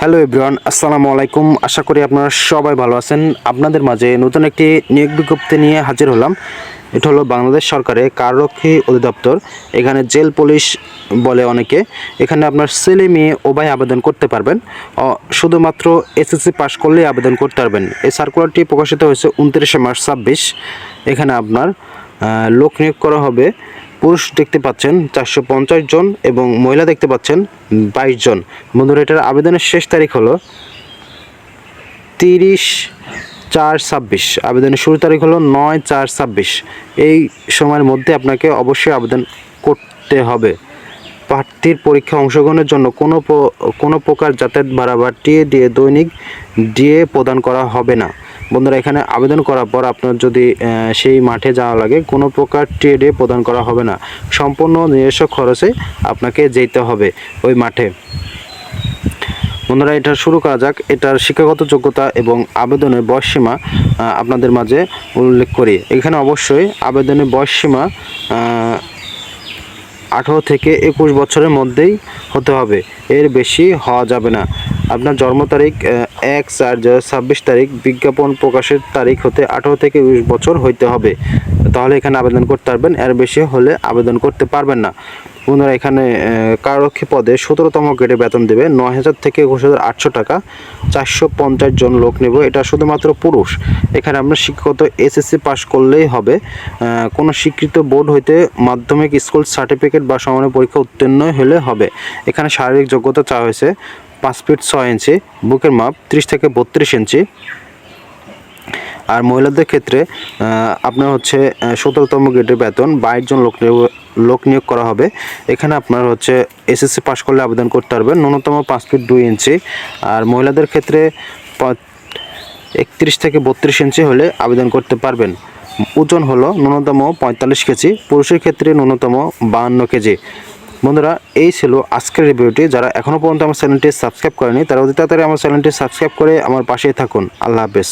Hello everyone, আসসালামু আলাইকুম। আশা করি আপনারা সবাই ভালো আছেন। আপনাদের মাঝে নতুন একটি নিয়োগ বিজ্ঞপ্তি নিয়ে হাজির হলাম। এটা হলো বাংলাদেশ সরকারের কারারক্ষী অধিদপ্তর। এখানে জেল পুলিশ বলে অনেকে। এখানে আপনার ছেলে মেয়ে উভয় আবেদন করতে পারবেন। শুধুমাত্র এসএসসি পাস করলেই আবেদন করতে পারবেন। এই সার্কুলারটি প্রকাশিত হয়েছে 29 মার্চ 26। এখানে আপনার লোক নিয়োগ করা হবে। পুরুষ দেখতে পাচ্ছেন 450 জন এবং মহিলা দেখতে পাচ্ছেন 22 জন। বন্ধুরা, এটার আবেদনের শেষ তারিখ হলো 30/4/26। আবেদনের শুরু তারিখ হলো 9/4/26। এই সময়ের মধ্যে আপনাকে অবশ্যই আবেদন করতে হবে। প্রার্থীর পরীক্ষা অংশগ্রহণের জন্য কোনো প্রকার যাতায়াত ভাড়া বা দৈনিক ডিএ প্রদান করা হবে না। বন্ধুরা, এখানে আবেদন করার পর আপনার যদি সেই মাঠে যাওয়া লাগে, কোনো প্রকার ডিএ প্রদান করা হবে না। সম্পূর্ণ নিজস্ব খরচে আপনাকে যেতে হবে ওই মাঠে। বন্ধুরা, এটা শুরু করা যাক। এটার শিক্ষাগত যোগ্যতা এবং আবেদনের বয়সসীমা আপনাদের মাঝে উল্লেখ করি। এখানে অবশ্যই আবেদনের বয়সসীমা 18 থেকে 21 বছরের মধ্যেই হতে হবে, এর বেশি হওয়া যাবে না। আপনার জন্ম তারিখ 1/4/2026 তারিখ, বিজ্ঞাপন প্রকাশের তারিখ হতে 18 থেকে 20 বছর হইতে হবে, তাহলে এখানে আবেদন করতে পারবেন। এর বেশি হলে আবেদন করতে পারবেন না। বন্ধুরা, এখানে কারারক্ষী পদে 17তম গ্রেডে বেতন দেবে 9,000 থেকে 21,800 টাকা। 450 জন লোক নেব। এটা শুধুমাত্র পুরুষ। এখানে আপনার শিক্ষাগত এসএসসি পাস করলেই হবে। কোনো স্বীকৃত বোর্ড হইতে মাধ্যমিক স্কুল সার্টিফিকেট বা সমানের পরীক্ষা উত্তীর্ণ হলে হবে। এখানে শারীরিক যোগ্যতা চাওয়া হয়েছে 5 ফিট 6 ইঞ্চি, বুকের মাপ 30 থেকে 32 ইঞ্চি। আর মহিলাদের ক্ষেত্রে আপনার হচ্ছে 17তম গ্রেডের বেতন 22 জন লোক নিয়োগ করা হবে। এখানে আপনার হচ্ছে এসএসসি পাস করলে আবেদন করতে পারবেন। ন্যূনতম 5 ফিট 2 ইঞ্চি। আর মহিলাদের ক্ষেত্রে 31 থেকে 32 ইঞ্চি হলে আবেদন করতে পারবেন। ওজন হলো ন্যূনতম 45 কেজি, পুরুষের ক্ষেত্রে ন্যূনতম 52 কেজি। বন্ধুরা, এই ছিল আজকের রিভিউটি। যারা এখনও পর্যন্ত আমার চ্যানেলটি সাবস্ক্রাইব করেনি তারা অতি তাড়াতাড়ি আমার চ্যানেলটি সাবস্ক্রাইব করে আমার পাশেই থাকুন। আল্লাহ হাফেজ।